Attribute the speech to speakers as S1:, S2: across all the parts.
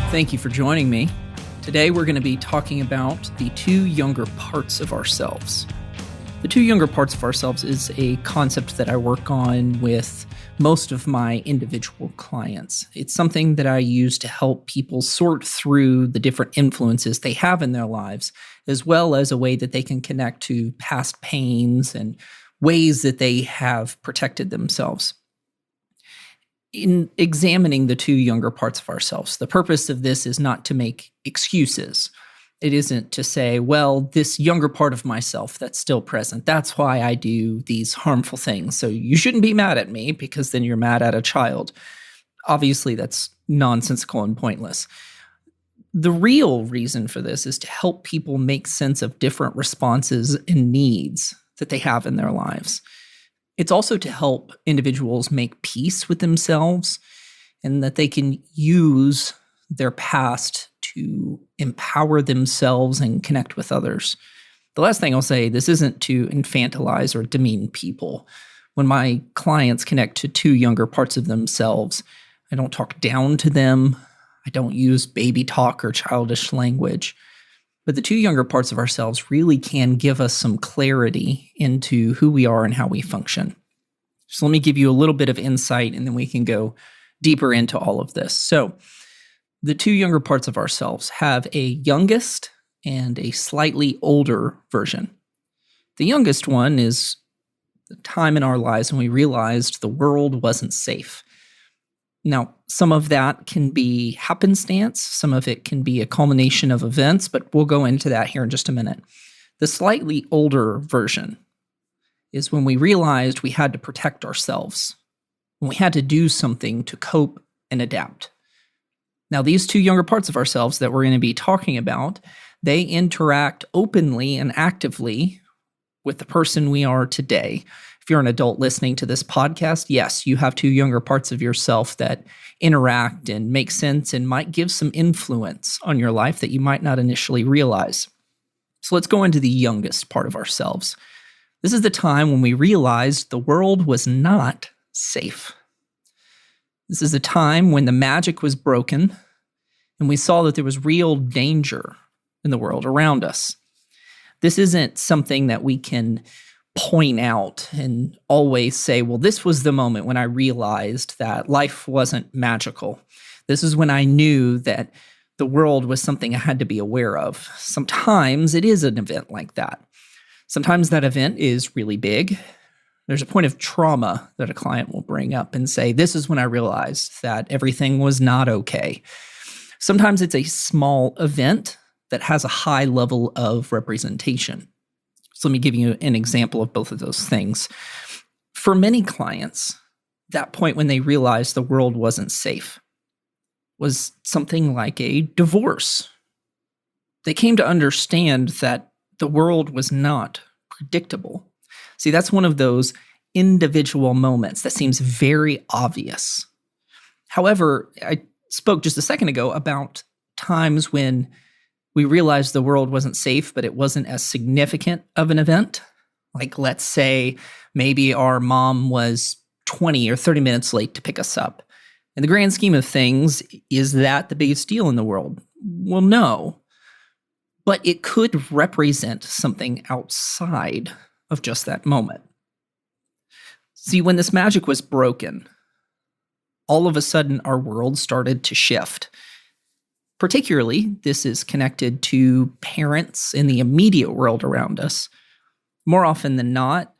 S1: Thank you for joining me. Today we're going to be talking about the two younger parts of ourselves. The two younger parts of ourselves is a concept that I work on with most of my individual clients. It's something that I use to help people sort through the different influences they have in their lives, as well as a way that they can connect to past pains and ways that they have protected themselves. In examining the two younger parts of ourselves, the purpose of this is not to make excuses. It isn't to say, well, this younger part of myself that's still present, that's why I do these harmful things. So you shouldn't be mad at me because then you're mad at a child. Obviously, that's nonsensical and pointless. The real reason for this is to help people make sense of different responses and needs that they have in their lives. It's also to help individuals make peace with themselves and that they can use their past to empower themselves and connect with others. The last thing I'll say, this isn't to infantilize or demean people. When my clients connect to two younger parts of themselves, I don't talk down to them. I don't use baby talk or childish language. But the two younger parts of ourselves really can give us some clarity into who we are and how we function. So let me give you a little bit of insight, and then we can go deeper into all of this. So the two younger parts of ourselves have a youngest and a slightly older version. The youngest one is the time in our lives when we realized the world wasn't safe. Now, some of that can be happenstance. Some of it can be a culmination of events, but we'll go into that here in just a minute. The slightly older version is when we realized we had to protect ourselves, when we had to do something to cope and adapt. Now, these two younger parts of ourselves that we're going to be talking about, they interact openly and actively with the person we are today. If you're an adult listening to this podcast, yes, you have two younger parts of yourself that interact and make sense and might give some influence on your life that you might not initially realize. So let's go into the youngest part of ourselves. This is the time when we realized the world was not safe. This is a time when the magic was broken and we saw that there was real danger in the world around us. This isn't something that we can point out and always say, well, this was the moment when I realized that life wasn't magical. This is when I knew that the world was something I had to be aware of. Sometimes it is an event like that. Sometimes that event is really big. There's a point of trauma that a client will bring up and say, this is when I realized that everything was not okay. Sometimes it's a small event that has a high level of representation. So let me give you an example of both of those things. For many clients, that point when they realized the world wasn't safe was something like a divorce. They came to understand that the world was not predictable. See, that's one of those individual moments that seems very obvious. However, I spoke just a second ago about times when we realized the world wasn't safe, but it wasn't as significant of an event. Like, let's say maybe our mom was 20 or 30 minutes late to pick us up. In the grand scheme of things, is that the biggest deal in the world? Well, no. But it could represent something outside of just that moment. See, when this magic was broken, all of a sudden our world started to shift. Particularly, this is connected to parents in the immediate world around us. More often than not,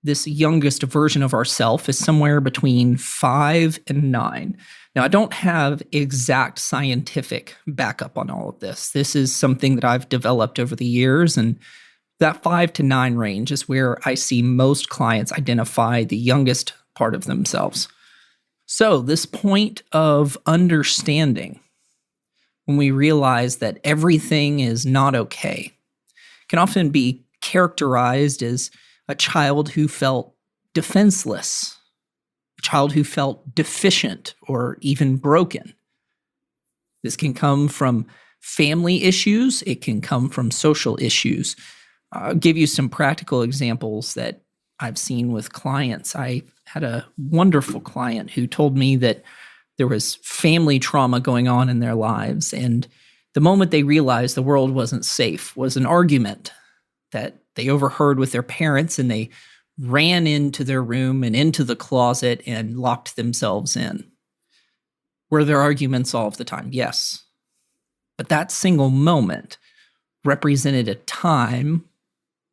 S1: this youngest version of ourself is somewhere between 5 and 9. Now, I don't have exact scientific backup on all of this. This is something that I've developed over the years, and that 5 to 9 range is where I see most clients identify the youngest part of themselves. So this point of understanding, when we realize that everything is not okay, can often be characterized as a child who felt defenseless, a child who felt deficient or even broken. This can come from family issues. It can come from social issues. I'll give you some practical examples that I've seen with clients. I had a wonderful client who told me that There was family trauma going on in their lives, and the moment they realized the world wasn't safe was an argument that they overheard with their parents, and they ran into their room and into the closet and locked themselves in. Were there arguments all of the time? Yes. But that single moment represented a time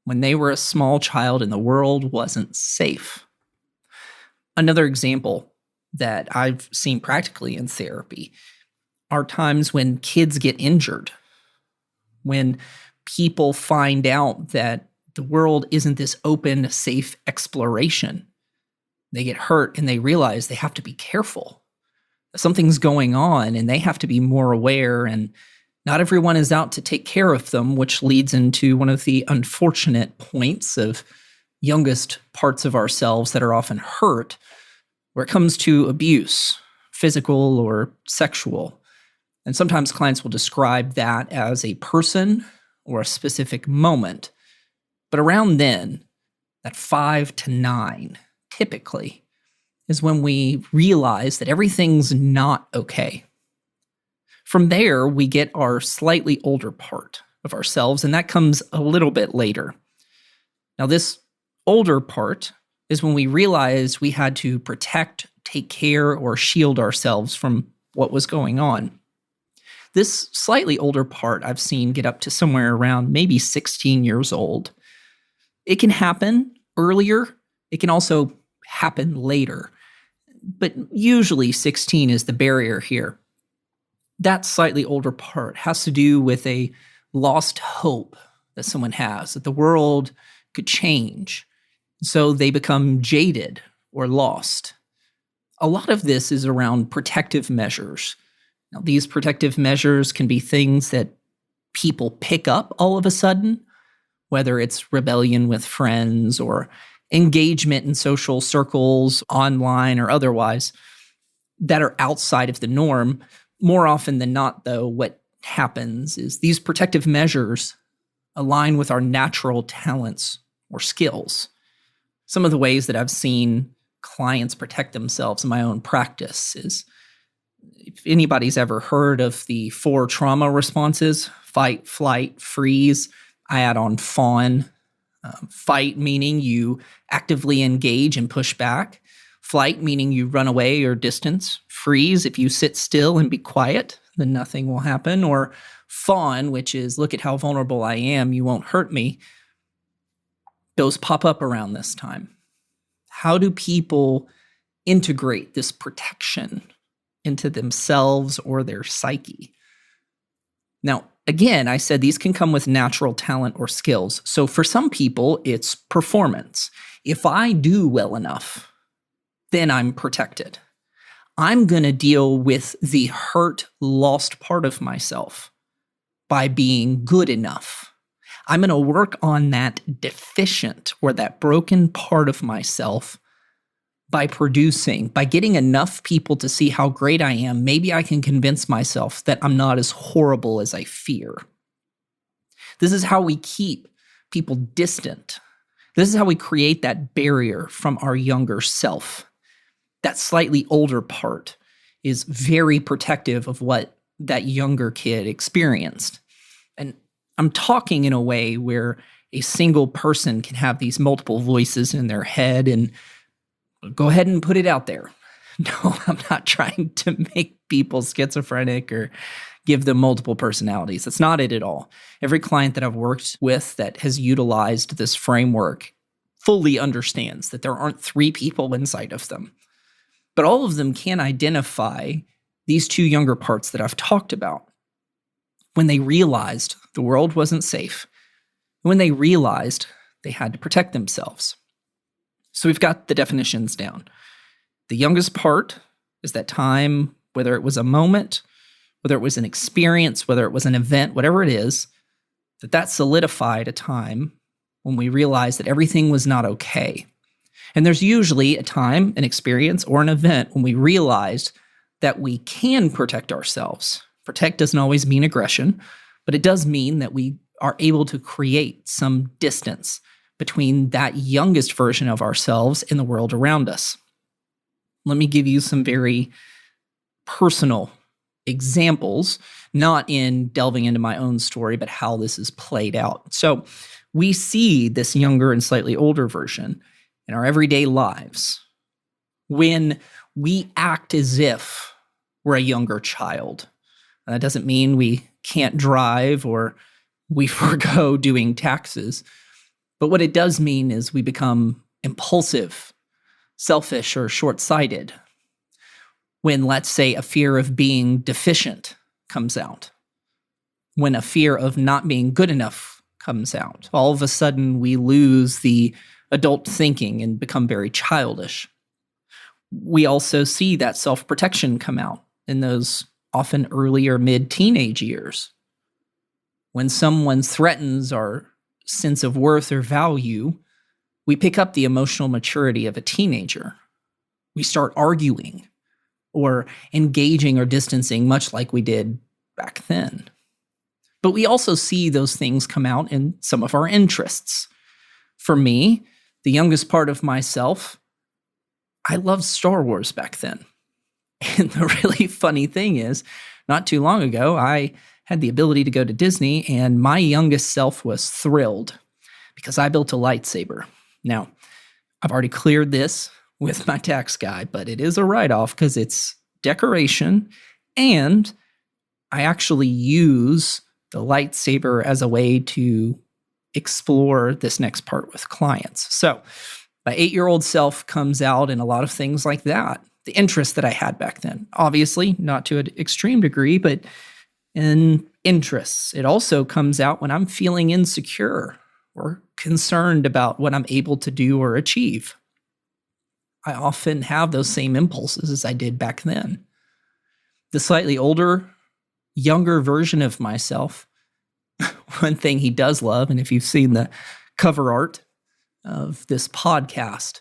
S1: when they were a small child and the world wasn't safe. Another example that I've seen practically in therapy are times when kids get injured, when people find out that the world isn't this open, safe exploration. They get hurt and they realize they have to be careful. Something's going on and they have to be more aware, and not everyone is out to take care of them, which leads into one of the unfortunate points of youngest parts of ourselves that are often hurt, where it comes to abuse, physical or sexual. And sometimes clients will describe that as a person or a specific moment. But around then, that 5 to 9, typically, is when we realize that everything's not okay. From there, we get our slightly older part of ourselves, and that comes a little bit later. Now, this older part is when we realized we had to protect, take care, or shield ourselves from what was going on. This slightly older part I've seen get up to somewhere around maybe 16 years old. It can happen earlier. It can also happen later. But usually 16 is the barrier here. That slightly older part has to do with a lost hope that someone has, that the world could change. So they become jaded or lost. A lot of this is around protective measures. Now, these protective measures can be things that people pick up all of a sudden, whether it's rebellion with friends or engagement in social circles, online or otherwise, that are outside of the norm. More often than not, though, what happens is these protective measures align with our natural talents or skills. Some of the ways that I've seen clients protect themselves in my own practice is, if anybody's ever heard of the 4 trauma responses, fight, flight, freeze, I add on fawn. Fight meaning you actively engage and push back. Flight meaning you run away or distance. Freeze, if you sit still and be quiet, then nothing will happen. Or fawn, which is look at how vulnerable I am, you won't hurt me. Those pop up around this time. How do people integrate this protection into themselves or their psyche? Now, again, I said these can come with natural talent or skills. So for some people, it's performance. If I do well enough, then I'm protected. I'm going to deal with the hurt, lost part of myself by being good enough. I'm going to work on that deficient or that broken part of myself by producing, by getting enough people to see how great I am. Maybe I can convince myself that I'm not as horrible as I fear. This is how we keep people distant. This is how we create that barrier from our younger self. That slightly older part is very protective of what that younger kid experienced. And I'm talking in a way where a single person can have these multiple voices in their head, and go ahead and put it out there. No, I'm not trying to make people schizophrenic or give them multiple personalities. That's not it at all. Every client that I've worked with that has utilized this framework fully understands that there aren't 3 people inside of them. But all of them can identify these 2 younger parts that I've talked about. When they realized the world wasn't safe, when they realized they had to protect themselves. So we've got the definitions down. The youngest part is that time, whether it was a moment, whether it was an experience, whether it was an event, whatever it is, that solidified a time when we realized that everything was not okay. And there's usually a time, an experience, or an event when we realized that we can protect ourselves. Protect doesn't always mean aggression, but it does mean that we are able to create some distance between that youngest version of ourselves and the world around us. Let me give you some very personal examples, not in delving into my own story, but how this is played out. So we see this younger and slightly older version in our everyday lives when we act as if we're a younger child. That doesn't mean we can't drive or we forego doing taxes. But what it does mean is we become impulsive, selfish, or short-sighted when, let's say, a fear of being deficient comes out, when a fear of not being good enough comes out. All of a sudden, we lose the adult thinking and become very childish. We also see that self-protection come out in those often early or mid-teenage years. When someone threatens our sense of worth or value, we pick up the emotional maturity of a teenager. We start arguing or engaging or distancing, much like we did back then. But we also see those things come out in some of our interests. For me, the youngest part of myself, I loved Star Wars back then. And the really funny thing is, not too long ago, I had the ability to go to Disney, and my youngest self was thrilled because I built a lightsaber. Now, I've already cleared this with my tax guy, but it is a write-off because it's decoration, and I actually use the lightsaber as a way to explore this next part with clients. So my 8-year-old self comes out in a lot of things like that. The interest that I had back then, obviously not to an extreme degree, but in interests. It also comes out when I'm feeling insecure or concerned about what I'm able to do or achieve. I often have those same impulses as I did back then. The slightly older, younger version of myself, one thing he does love, and if you've seen the cover art of this podcast,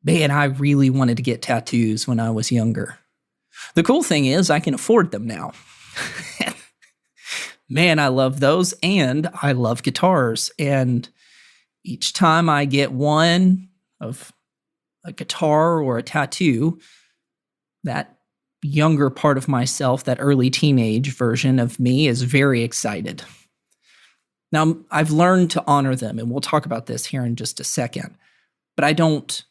S1: man, I really wanted to get tattoos when I was younger. The cool thing is I can afford them now. Man, I love those, and I love guitars. And each time I get one of a guitar or a tattoo, that younger part of myself, that early teenage version of me, is very excited. Now, I've learned to honor them, and we'll talk about this here in just a second, but I don't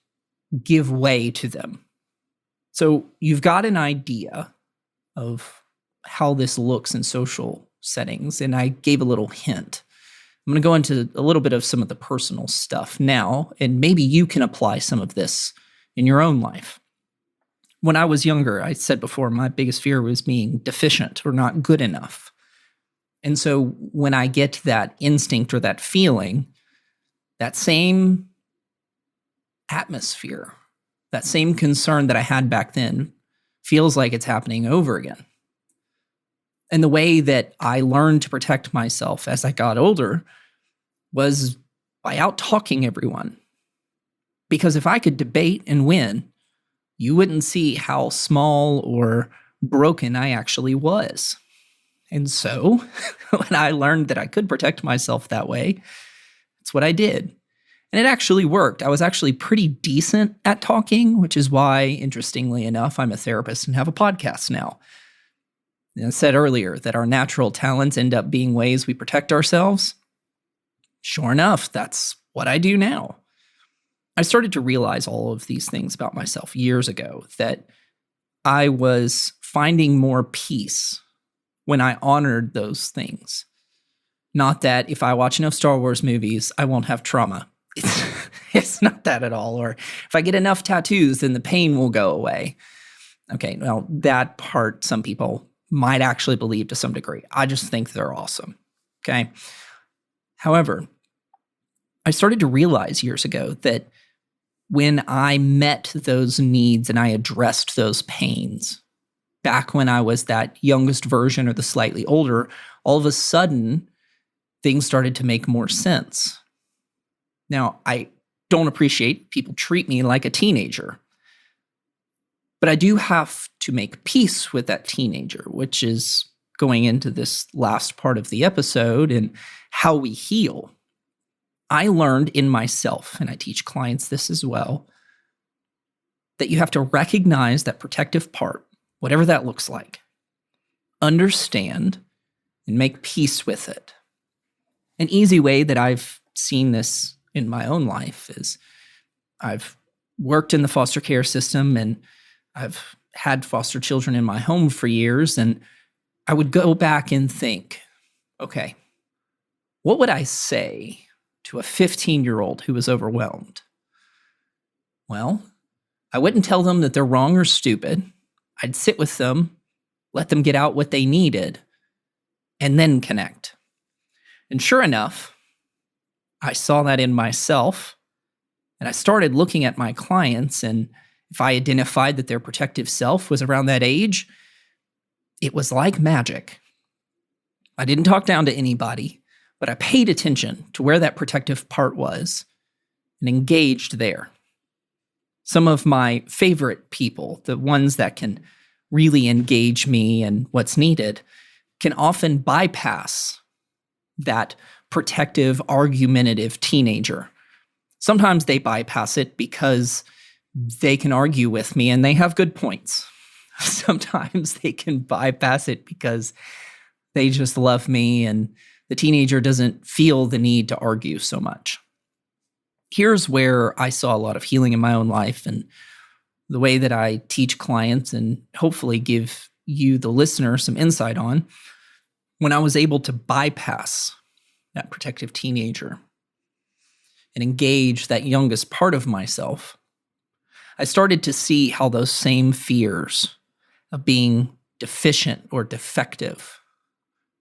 S1: give way to them. So you've got an idea of how this looks in social settings, and I gave a little hint. I'm going to go into a little bit of some of the personal stuff now, and maybe you can apply some of this in your own life. When I was younger, I said before, my biggest fear was being deficient or not good enough. And so when I get that instinct or that feeling, that same atmosphere, that same concern that I had back then feels like it's happening over again. And the way that I learned to protect myself as I got older was by out-talking everyone. Because if I could debate and win, you wouldn't see how small or broken I actually was. And so when I learned that I could protect myself that way, that's what I did. And it actually worked. I was actually pretty decent at talking, which is why, interestingly enough, I'm a therapist and have a podcast now. And I said earlier that our natural talents end up being ways we protect ourselves. Sure enough, that's what I do now. I started to realize all of these things about myself years ago, that I was finding more peace when I honored those things. Not that if I watch enough Star Wars movies, I won't have trauma. It's not that at all. Or if I get enough tattoos, then the pain will go away. Okay, well, that part some people might actually believe to some degree. I just think they're awesome. Okay. However, I started to realize years ago that when I met those needs and I addressed those pains, back when I was that youngest version or the slightly older, all of a sudden, things started to make more sense. Now, I don't appreciate people treat me like a teenager, but I do have to make peace with that teenager, which is going into this last part of the episode and how we heal. I learned in myself, and I teach clients this as well, that you have to recognize that protective part whatever that looks like. Understand and make peace with it. An easy way that I've seen this in my own life is I've worked in the foster care system and I've had foster children in my home for years, and I would go back and think, okay, what would I say to a 15-year-old who was overwhelmed? Well, I wouldn't tell them that they're wrong or stupid. I'd sit with them, let them get out what they needed, and then connect. And sure enough, I saw that in myself, and I started looking at my clients, and if I identified that their protective self was around that age, it was like magic. I didn't talk down to anybody, but I paid attention to where that protective part was and engaged there. Some of my favorite people, the ones that can really engage me and what's needed, can often bypass that protective, argumentative teenager. Sometimes they bypass it because they can argue with me and they have good points. Sometimes they can bypass it because they just love me and the teenager doesn't feel the need to argue so much. Here's where I saw a lot of healing in my own life and the way that I teach clients and hopefully give you, the listener, some insight on when I was able to bypass that protective teenager and engage that youngest part of myself. I started to see how those same fears of being deficient or defective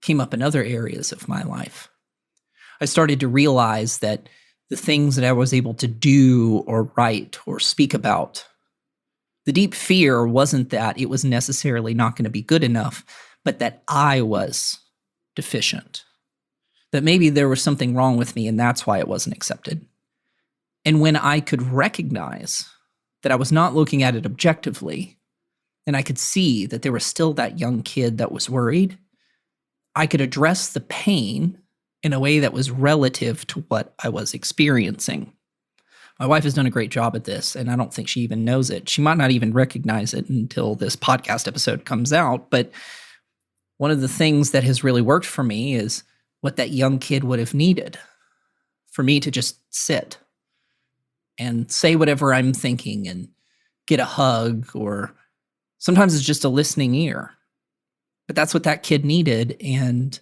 S1: came up in other areas of my life. I started to realize that the things that I was able to do or write or speak about, the deep fear wasn't that it was necessarily not going to be good enough, but that I was deficient. That maybe there was something wrong with me and that's why it wasn't accepted. And when I could recognize that I was not looking at it objectively, and I could see that there was still that young kid that was worried, I could address the pain in a way that was relative to what I was experiencing. My wife has done a great job at this, and I don't think she even knows it. She might not even recognize it until this podcast episode comes out, but one of the things that has really worked for me is what that young kid would have needed for me to just sit and say whatever I'm thinking and get a hug, or sometimes it's just a listening ear. But that's what that kid needed. And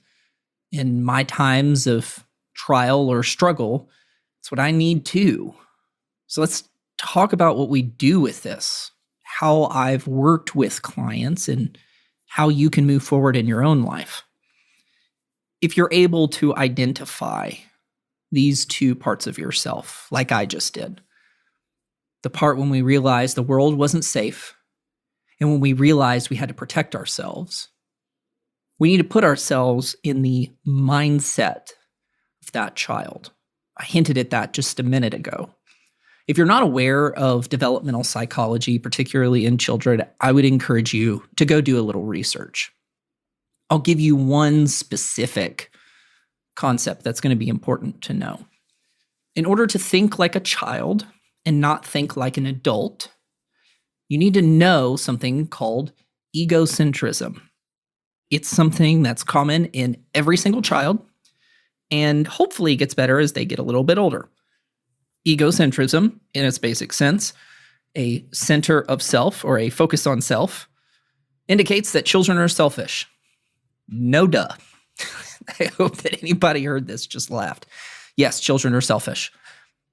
S1: in my times of trial or struggle, it's what I need too. So let's talk about what we do with this, how I've worked with clients, and how you can move forward in your own life. If you're able to identify these two parts of yourself, like I just did, the part when we realized the world wasn't safe, and when we realized we had to protect ourselves, we need to put ourselves in the mindset of that child. I hinted at that just a minute ago. If you're not aware of developmental psychology, particularly in children, I would encourage you to go do a little research. I'll give you one specific concept that's going to be important to know. In order to think like a child and not think like an adult, you need to know something called egocentrism. It's something that's common in every single child, and hopefully gets better as they get a little bit older. Egocentrism, in its basic sense, a center of self or a focus on self, indicates that children are selfish. No duh. I hope that anybody heard this just laughed. Yes, children are selfish.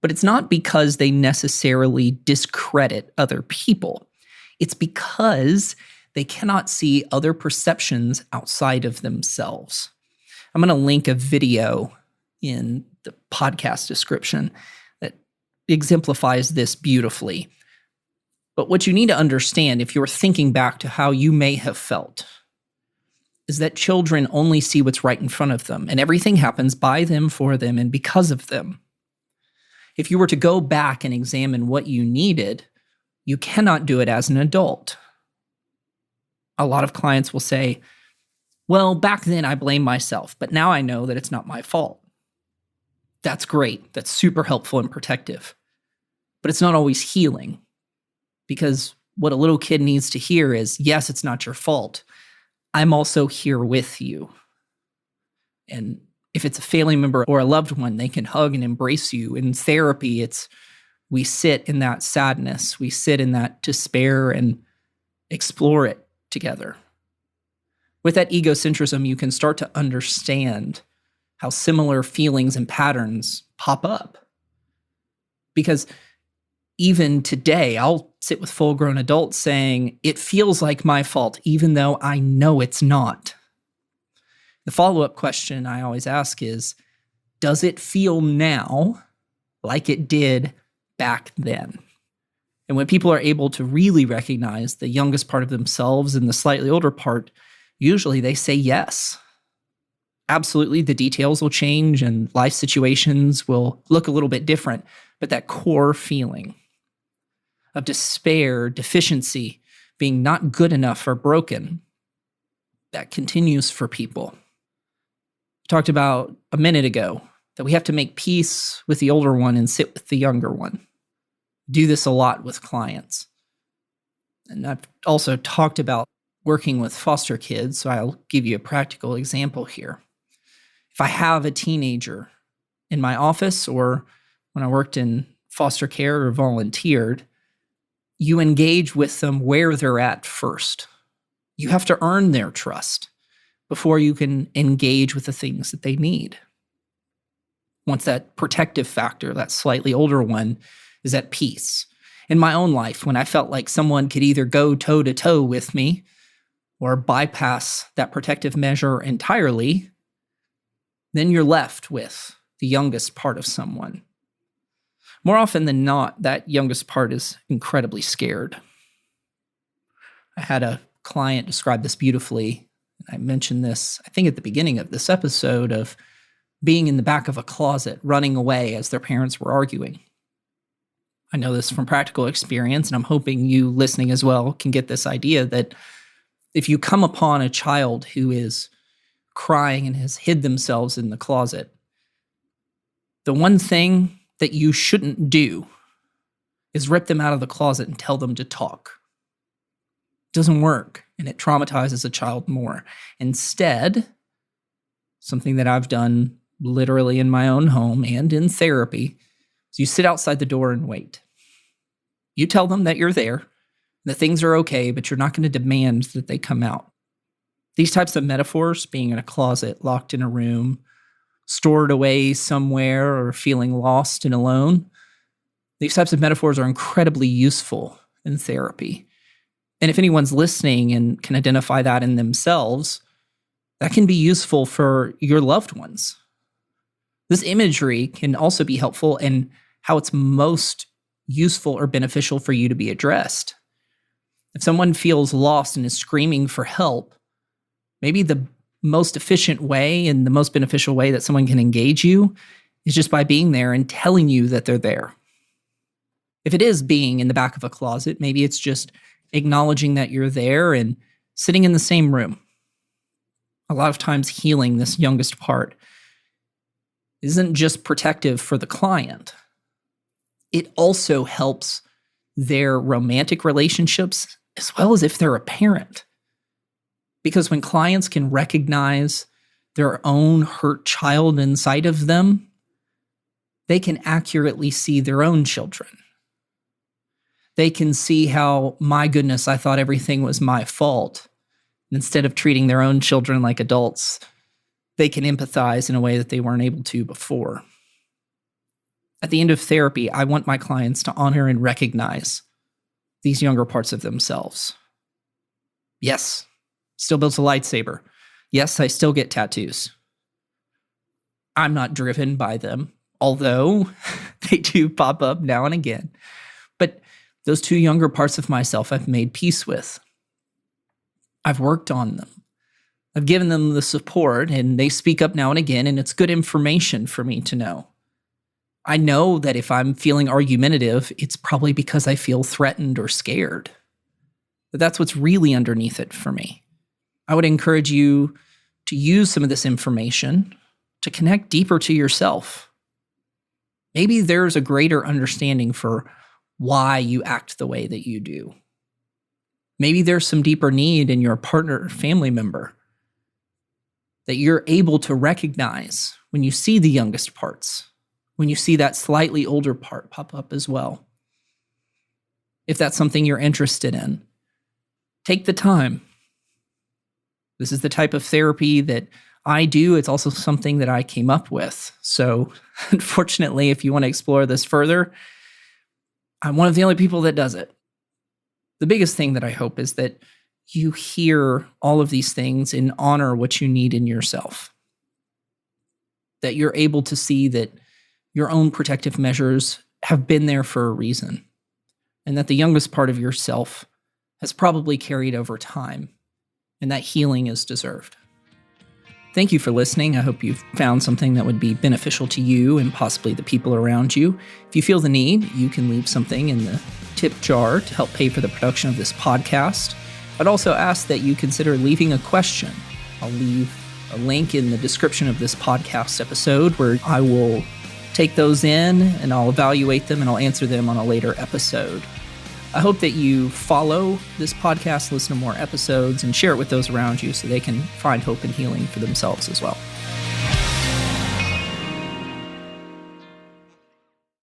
S1: But it's not because they necessarily discredit other people. It's because they cannot see other perceptions outside of themselves. I'm going to link a video in the podcast description that exemplifies this beautifully. But what you need to understand, if you're thinking back to how you may have felt, is that children only see what's right in front of them, and everything happens by them, for them, and because of them. If you were to go back and examine what you needed, you cannot do it as an adult. A lot of clients will say, well, back then I blamed myself, but now I know that it's not my fault. That's great. That's super helpful and protective. But it's not always healing, because what a little kid needs to hear is, yes, it's not your fault. I'm also here with you. And if it's a family member or a loved one, they can hug and embrace you. In therapy, we sit in that sadness. We sit in that despair and explore it together. With that egocentrism, you can start to understand how similar feelings and patterns pop up. Because even today, I'll sit with full-grown adults saying, it feels like my fault, even though I know it's not. The follow-up question I always ask is, does it feel now like it did back then? And when people are able to really recognize the youngest part of themselves and the slightly older part, usually they say yes. Absolutely, the details will change and life situations will look a little bit different, but that core feeling of despair, deficiency, being not good enough or broken, that continues for people. Talked about a minute ago that we have to make peace with the older one and sit with the younger one. Do this a lot with clients. And I've also talked about working with foster kids, so I'll give you a practical example here. If I have a teenager in my office or when I worked in foster care or volunteered, you engage with them where they're at first. You have to earn their trust before you can engage with the things that they need. Once that protective factor, that slightly older one, is at peace. In my own life, when I felt like someone could either go toe-to-toe with me or bypass that protective measure entirely, then you're left with the youngest part of someone. More often than not, that youngest part is incredibly scared. I had a client describe this beautifully. I mentioned this, I think, at the beginning of this episode, of being in the back of a closet, running away as their parents were arguing. I know this from practical experience, and I'm hoping you listening as well can get this idea that if you come upon a child who is crying and has hid themselves in the closet, the one thing that you shouldn't do is rip them out of the closet and tell them to talk. It doesn't work, and it traumatizes a child more. Instead, something that I've done literally in my own home and in therapy, is you sit outside the door and wait. You tell them that you're there, that things are okay, but you're not going to demand that they come out. These types of metaphors, being in a closet, locked in a room, stored away somewhere, or feeling lost and alone, these types of metaphors are incredibly useful in therapy. And if anyone's listening and can identify that in themselves, that can be useful for your loved ones. This imagery can also be helpful in how it's most useful or beneficial for you to be addressed. If someone feels lost and is screaming for help, maybe the most efficient way and the most beneficial way that someone can engage you is just by being there and telling you that they're there. If it is being in the back of a closet, maybe it's just acknowledging that you're there and sitting in the same room. A lot of times healing this youngest part isn't just protective for the client. It also helps their romantic relationships as well as if they're a parent. Because when clients can recognize their own hurt child inside of them, they can accurately see their own children. They can see how, my goodness, I thought everything was my fault. And instead of treating their own children like adults, they can empathize in a way that they weren't able to before. At the end of therapy, I want my clients to honor and recognize these younger parts of themselves. Yes, still builds a lightsaber. Yes, I still get tattoos. I'm not driven by them, although they do pop up now and again. But those two younger parts of myself I've made peace with. I've worked on them. I've given them the support, and they speak up now and again, and it's good information for me to know. I know that if I'm feeling argumentative, it's probably because I feel threatened or scared. But that's what's really underneath it for me. I would encourage you to use some of this information to connect deeper to yourself. Maybe there's a greater understanding for why you act the way that you do. Maybe there's some deeper need in your partner or family member that you're able to recognize when you see the youngest parts, when you see that slightly older part pop up as well. If that's something you're interested in, take the time. This is the type of therapy that I do. It's also something that I came up with. So unfortunately, if you want to explore this further, I'm one of the only people that does it. The biggest thing that I hope is that you hear all of these things and honor what you need in yourself. That you're able to see that your own protective measures have been there for a reason. And that the youngest part of yourself has probably carried over time. And that healing is deserved. Thank you for listening. I hope you've found something that would be beneficial to you and possibly the people around you. If you feel the need, you can leave something in the tip jar to help pay for the production of this podcast. I'd also ask that you consider leaving a question. I'll leave a link in the description of this podcast episode where I will take those in and I'll evaluate them and I'll answer them on a later episode. I hope that you follow this podcast, listen to more episodes, and share it with those around you so they can find hope and healing for themselves as well.